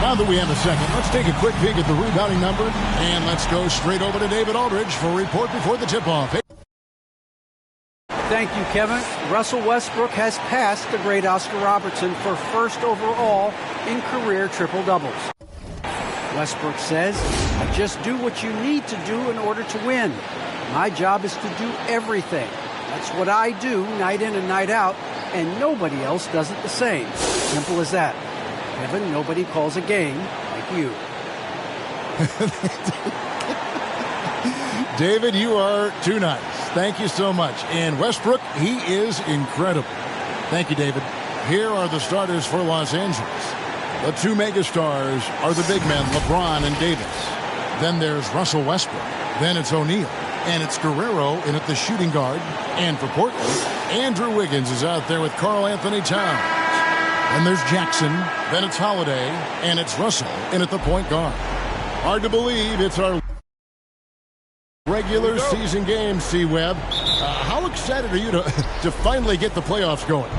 Now that we have a second, let's take a quick peek at the rebounding numbers. And let's go straight over to David Aldridge for a report before the tip-off. Thank you, Kevin. Russell Westbrook has passed the great Oscar Robertson for first overall in career triple-doubles. Westbrook says, I just do what you need to do in order to win. My job is to do everything. That's what I do night in and night out, and nobody else does it the same. Simple as that. Kevin, nobody calls a game like you. David, you are too nice. Thank you so much. And Westbrook, he is incredible. Thank you, David. Here are the starters for Los Angeles. The two megastars are the big men, LeBron and Davis. Then there's Russell Westbrook. Then it's O'Neal. And it's Guerrero in at the shooting guard. And for Portland, Andrew Wiggins is out there with Karl Anthony Towns. And there's Jackson. Then it's Holiday. And it's Russell in at the point guard. Hard to believe it's our regular season game, C-Webb. How excited are you to finally get the playoffs going?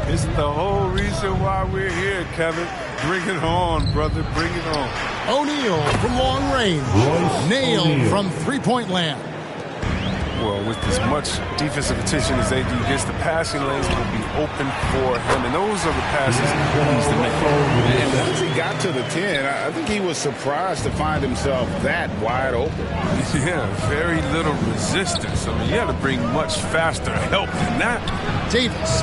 It's the whole reason why we're here, Kevin. Bring it on, brother. Bring it on. O'Neal from long range. Nailed from three-point land. Well, with as much defensive attention as they do, against the passing lanes will be open for him. And those are the passes he needs to make. And once he got to the 10, I think he was surprised to find himself that wide open. Yeah, very little resistance. I mean, you had to bring much faster help than that. Davis,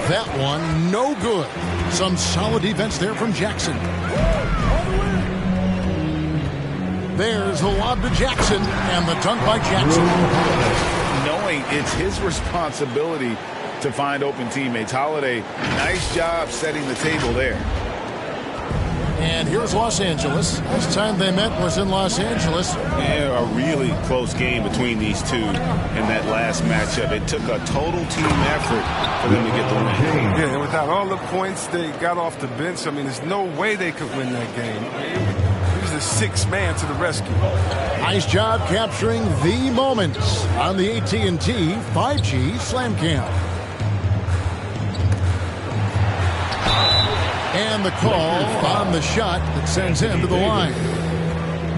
that one no good. Some solid defense there from Jackson. There's the lob to Jackson, and the dunk by Jackson. Knowing it's his responsibility to find open teammates. Holiday, nice job setting the table there. And here's Los Angeles. Last time they met was in Los Angeles. Yeah, a really close game between these two in that last matchup. It took a total team effort for them to get the win. Yeah, and without all the points they got off the bench, I mean, there's no way they could win that game. He was the sixth man to the rescue. Nice job capturing the moments on the AT&T 5G Slam Cam. And the call on the shot that sends him to the line.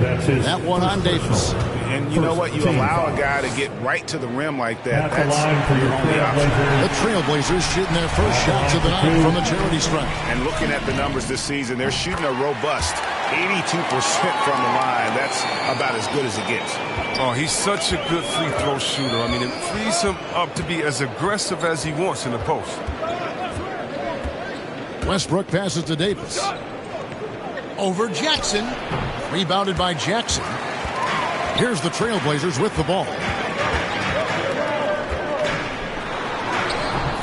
That one on Davis. And you know what? You allow a guy to get right to the rim like that. That's your only option. The Trailblazers shooting their first shots of the night from the charity stripe. And looking at the numbers this season, they're shooting a robust 82% from the line. That's about as good as it gets. Oh, he's such a good free throw shooter. I mean, it frees him up to be as aggressive as he wants in the post. Westbrook passes to Davis. Over Jackson. Rebounded by Jackson. Here's the Trailblazers with the ball.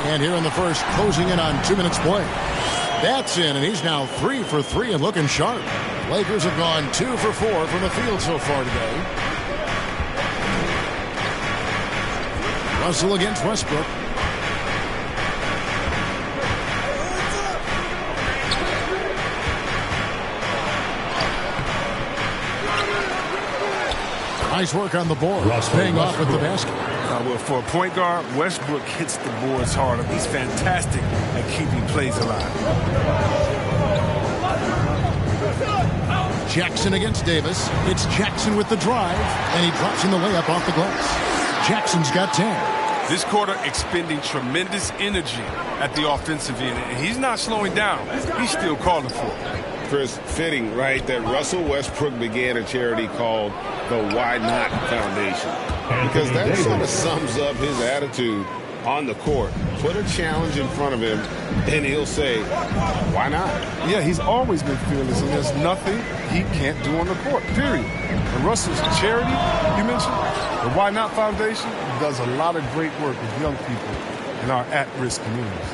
And here in the first, closing in on 2 minutes play. That's in, and he's now 3 for 3 and looking sharp. Lakers have gone 2 for 4 from the field so far today. Russell against Westbrook. Nice work on the board. Paying off with the basket. Well, for a point guard, Westbrook hits the boards hard. He's fantastic at keeping plays alive. Jackson against Davis. It's Jackson with the drive, and he drops in the layup off the glass. Jackson's got 10. This quarter expending tremendous energy at the offensive end. And he's not slowing down. He's still calling for it. Chris, fitting, right, that Russell Westbrook began a charity called the Why Not Foundation. Because that sort of sums up his attitude on the court. Put a challenge in front of him, and he'll say, why not? Yeah, he's always been fearless, and there's nothing he can't do on the court, period. And Russell's charity, you mentioned, the Why Not Foundation, does a lot of great work with young people in our at-risk communities.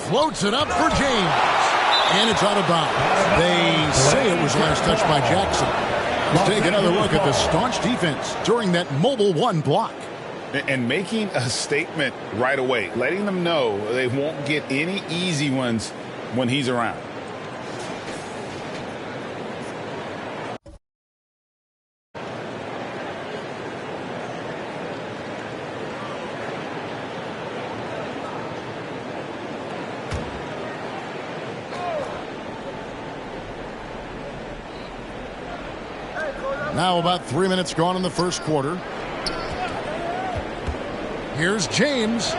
Floats it up for James. And it's out of bounds. They say it was last touched by Jackson. Let's take another look at the staunch defense during that mobile one block. And making a statement right away, letting them know they won't get any easy ones when he's around. Now about 3 minutes gone in the first quarter. Here's James.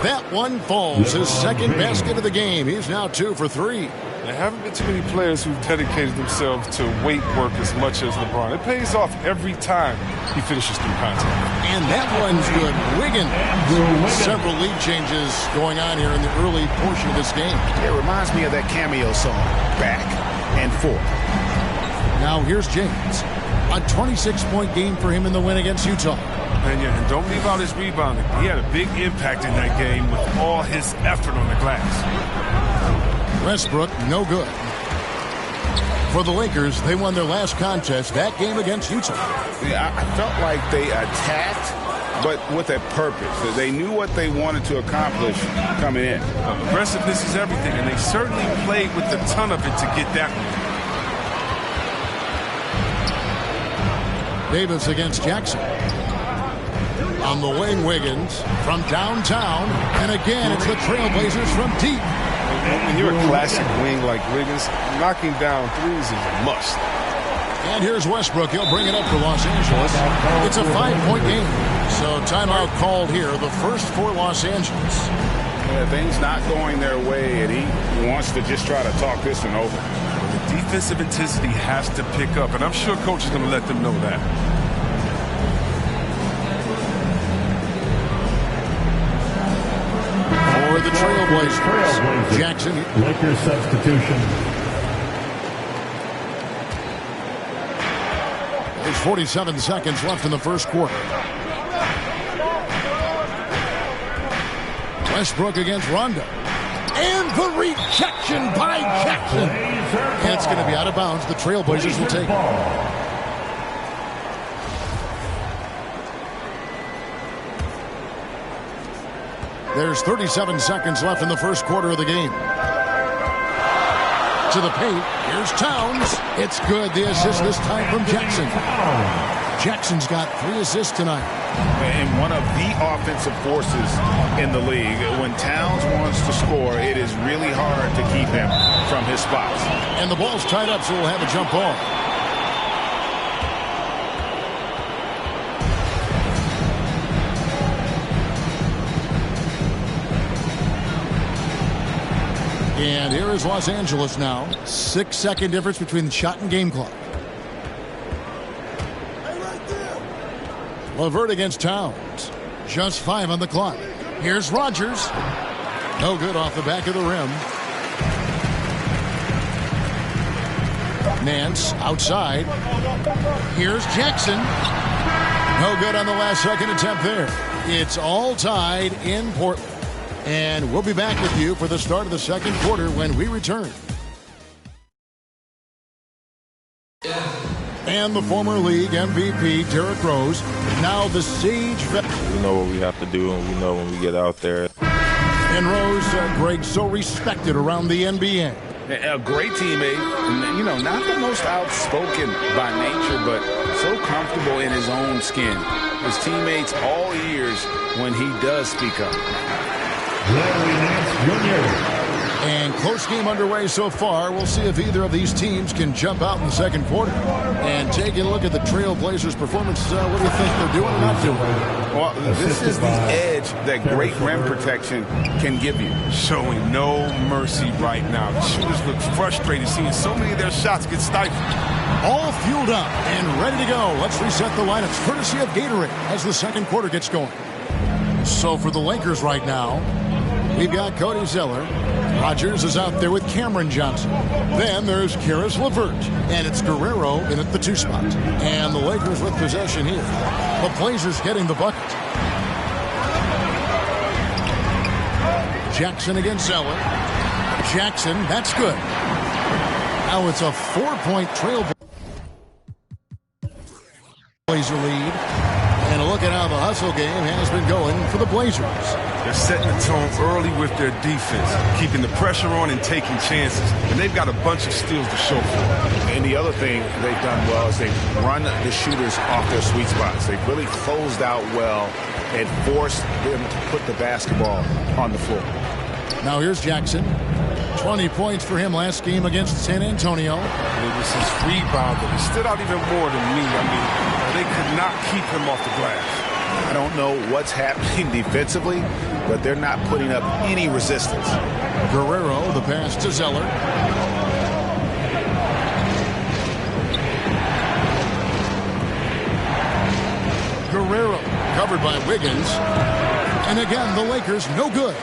That one falls. His second basket of the game. He's now 2 for 3. There haven't been too many players who've dedicated themselves to weight work as much as LeBron. It pays off every time he finishes through contact. And that one's good. Wiggins. Several lead changes going on here in the early portion of this game. It reminds me of that cameo song, Back and Forth. Now here's James. A 26-point game for him in the win against Utah. And don't leave out his rebounding. He had a big impact in that game with all his effort on the glass. Westbrook, no good. For the Lakers, they won their last contest, that game against Utah. Yeah, I felt like they attacked, but with a purpose. They knew what they wanted to accomplish coming in. Aggressiveness is everything, and they certainly played with a ton of it to get that one. Davis against Jackson. On the wing, Wiggins from downtown. And again, it's the Trailblazers from deep. When you're a classic wing like Wiggins, knocking down threes is a must. And here's Westbrook. He'll bring it up for Los Angeles. It's a 5-point game. So timeout called here, the first for Los Angeles. Yeah, things not going their way, and he wants to just try to talk this one over. The defensive intensity has to pick up, and I'm sure coach is going to let them know that. For the Trailblazers, Jackson. Lakers substitution. There's 47 seconds left in the first quarter. Westbrook against Rondo. And the rejection by Jackson. And it's going to be out of bounds. The Trailblazers will take it. There's 37 seconds left in the first quarter of the game. To the paint. Here's Towns. It's good. The assist this time from Jackson. Jackson's got 3 assists tonight. And one of the offensive forces in the league. When Towns wants to score, it is really hard to keep him from his spots. And the ball's tied up, so we'll have a jump ball. And here is Los Angeles now. 6-second difference between the shot and game clock. LeVert against Towns. Just 5 on the clock. Here's Rodgers. No good off the back of the rim. Nance outside. Here's Jackson. No good on the last second attempt there. It's all tied in Portland. And we'll be back with you for the start of the second quarter when we return. And the former league MVP, Derrick Rose, now the Sage veteran. We know what we have to do, and we know when we get out there. And Rose, Greg, so respected around the NBA. A great teammate, you know, not the most outspoken by nature, but so comfortable in his own skin. His teammates all ears when he does speak up. And close game underway so far. We'll see if either of these teams can jump out in the second quarter. And taking a look at the Trailblazers' performance, what do you think they're doing or not doing? Well, this is the edge that great rim protection can give you. Showing no mercy right now. The shooters look frustrated seeing so many of their shots get stifled. All fueled up and ready to go. Let's reset the lineups courtesy of Gatorade as the second quarter gets going. So for the Lakers right now, we've got Cody Zeller. Rodgers is out there with Cameron Johnson. Then there's Karis LeVert. And it's Guerrero in at the 2 spot. And the Lakers with possession here. The Blazers getting the bucket. Jackson against Zeller. Jackson, that's good. Now it's a 4-point Trailblazer lead. And a look at how the hustle game has been going for the Blazers. They're setting the tone early with their defense, keeping the pressure on and taking chances. And they've got a bunch of steals to show for it. And the other thing they've done well is they've run the shooters off their sweet spots. They've really closed out well and forced them to put the basketball on the floor. Now here's Jackson. 20 points for him last game against San Antonio. It was his rebound that he stood out even more than me. I mean, they could not keep him off the glass. I don't know what's happening defensively, but they're not putting up any resistance. Guerrero, the pass to Zeller. Guerrero covered by Wiggins. And again, the Lakers no good.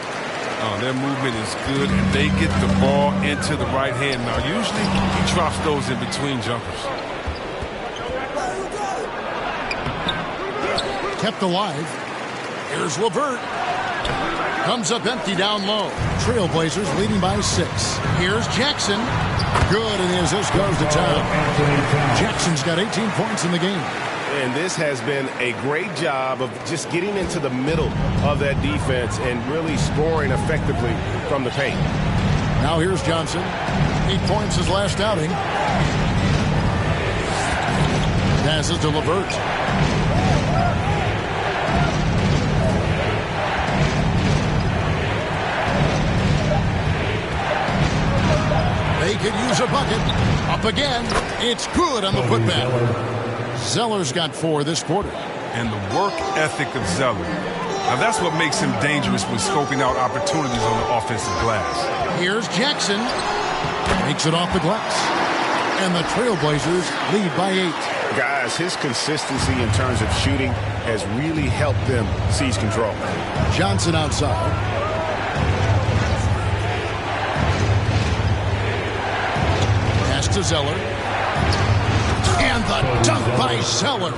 Oh, their movement is good, and they get the ball into the right hand. Now, usually he drops those in between jumpers. Kept alive. Here's LeVert. Comes up empty down low. Trailblazers leading by 6. Here's Jackson. Good, and the assist goes to town. Jackson's got 18 points in the game. And this has been a great job of just getting into the middle of that defense and really scoring effectively from the paint. Now here's Johnson. 8 points his last outing. Passes to LeVert. They could use a bucket. Up again. It's good on the putback. Zeller's got 4 this quarter. And the work ethic of Zeller. Now that's what makes him dangerous when scoping out opportunities on the offensive glass. Here's Jackson. Makes it off the glass. And the Trailblazers lead by 8. Guys, his consistency in terms of shooting has really helped them seize control. Johnson outside. Pass to Zeller. And the dunk by Zeller.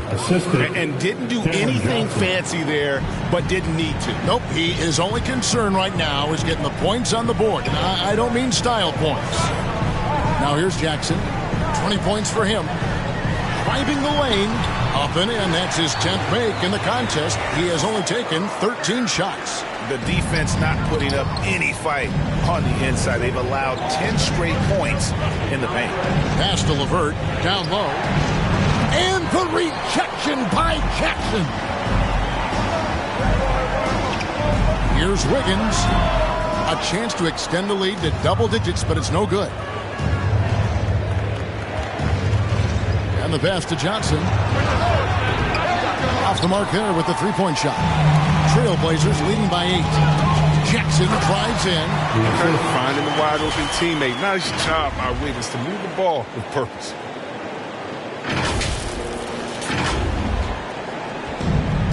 And didn't do anything fancy there, but didn't need to. Nope, his only concern right now is getting the points on the board. And I don't mean style points. Now here's Jackson. 20 points for him. Driving the lane. Up and in. That's his 10th make in the contest. He has only taken 13 shots. The defense not putting up any fight on the inside. They've allowed 10 straight points in the paint. Pass to LeVert. Down low. And the rejection by Jackson. Here's Wiggins. A chance to extend the lead to double digits, but it's no good. And the pass to Johnson. Off the mark there with the three-point shot. Trailblazers leading by 8. Jackson drives in. Finding the wide open teammate. Nice job by Wiggins to move the ball with purpose.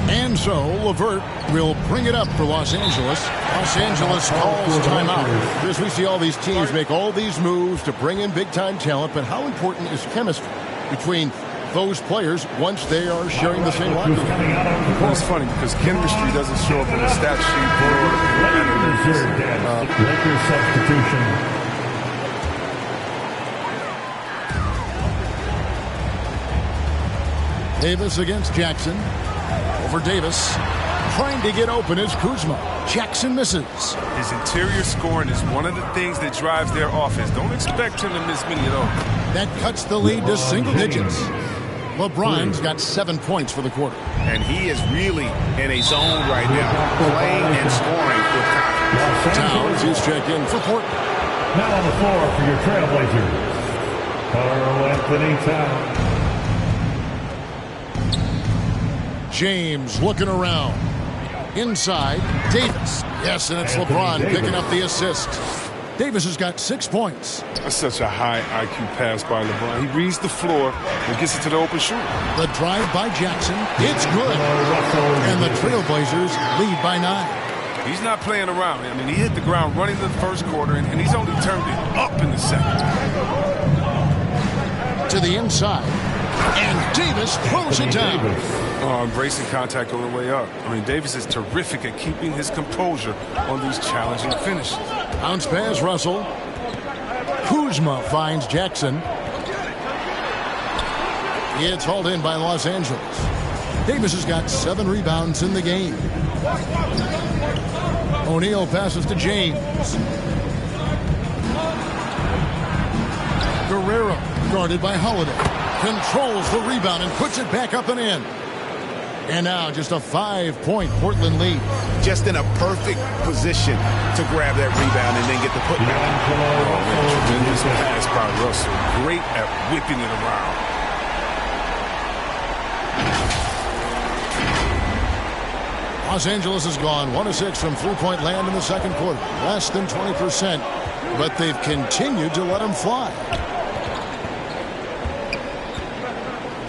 And so LeVert will bring it up for Los Angeles. Los Angeles calls timeout. As we see all these teams make all these moves to bring in big-time talent, but how important is chemistry between those players once they are sharing the same locker room? Well, it's funny because chemistry doesn't show up on the stat sheet. Lakers substitution. Davis against Jackson. Over Davis. Trying to get open is Kuzma. Jackson misses. His interior scoring is one of the things that drives their offense. Don't expect him to miss many at all. That cuts the lead to single digits. LeBron's got 7 points for the quarter. And he is really in a zone right now, playing and scoring with confidence. Towns is checked in for Portland. Now on the floor for your Trailblazers, Karl Anthony Towns. James looking around. Inside, Davis. Yes, and it's LeBron picking up the assist. Davis has got 6 points. That's such a high IQ pass by LeBron. He reads the floor and gets it to the open shooter. The drive by Jackson. It's good. And the Trailblazers lead by 9. He's not playing around. I mean, he hit the ground running in the first quarter, and he's only turned it up in the second. To the inside. And Davis throws it down. Oh, embracing contact on the way up. I mean, Davis is terrific at keeping his composure on these challenging finishes. Bounce pass, Russell. Kuzma finds Jackson. It's hauled in by Los Angeles. Davis has got 7 rebounds in the game. O'Neal passes to James. Guerrero guarded by Holiday. Controls the rebound and puts it back up and in. And now just a 5-point Portland lead. Just in a perfect position to grab that rebound and then get the putback. Tremendous pass by Russell. Great at whipping it around. Los Angeles has gone 1 of 6 from three-point land in the second quarter. Less than 20%, but they've continued to let them fly.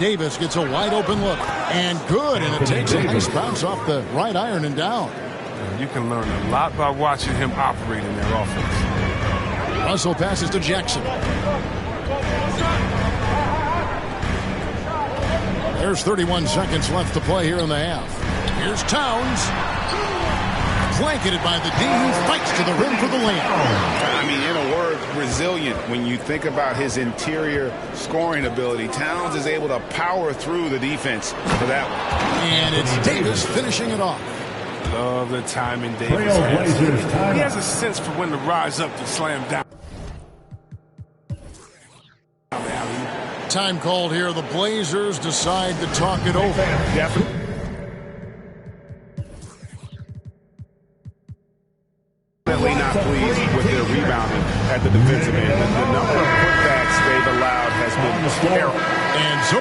Davis gets a wide open look. And good, and it takes a nice bounce off the right iron and down. You can learn a lot by watching him operate in their offense. Russell passes to Jackson. There's 31 seconds left to play here in the half. Here's Towns. Blanketed by the D. He fights to the rim for the layup. I mean, in a word, resilient. When you think about his interior scoring ability, Towns is able to power through the defense for that one. And it's Davis finishing it off. Love the timing Davis has. He has a sense for when to rise up to slam down. Time called here. The Blazers decide to talk it over. Definitely. Not pleased with their rebounding at the defensive end. The number of putbacks they've allowed has been terrible. And so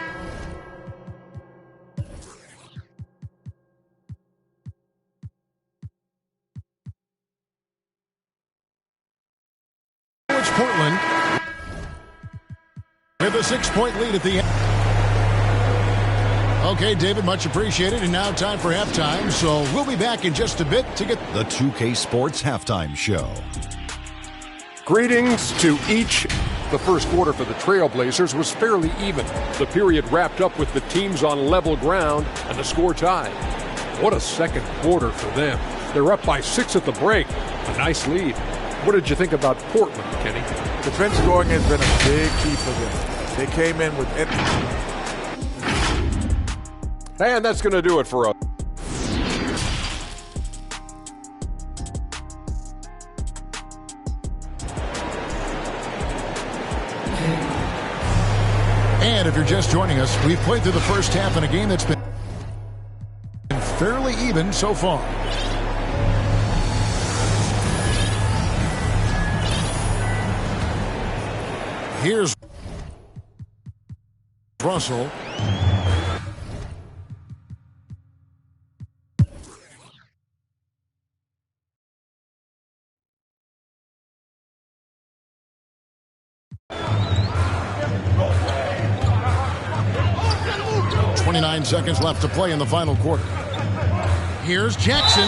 it's Portland with a 6-point lead at the end. Okay, David, much appreciated. And now time for halftime. So we'll be back in just a bit to get the 2K Sports Halftime Show. Greetings to each. The first quarter for the Trailblazers was fairly even. The period wrapped up with the teams on level ground and the score tied. What a second quarter for them. They're up by 6 at the break. A nice lead. What did you think about Portland, Kenny? Defense scoring has been a big key for them. They came in with it. And that's going to do it for us. And if you're just joining us, we've played through the first half in a game that's been fairly even so far. Here's Russell. Seconds left to play in the final quarter. Here's Jackson,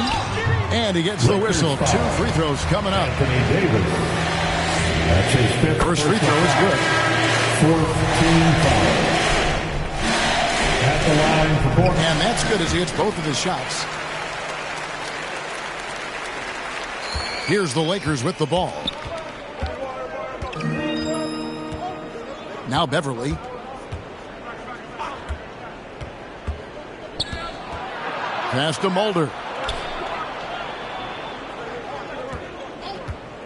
and he gets the whistle. 2 free throws coming up. First free throw is good. 14 foul. At the line for Portland. And that's good as he hits both of his shots. Here's the Lakers with the ball. Now Beverly. Pass to Mulder.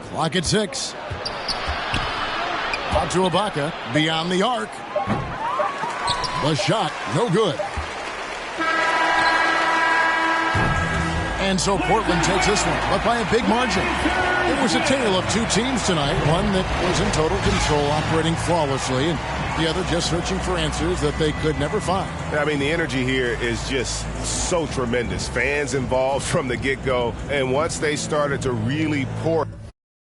Clock at 6. Out to Ibaka. Beyond the arc. The shot, no good. And so Portland takes this one, but by a big margin. It was a tale of two teams tonight. One that was in total control, operating flawlessly, and the other just searching for answers that they could never find. I mean, the energy here is just so tremendous. Fans involved from the get-go, and once they started to really pour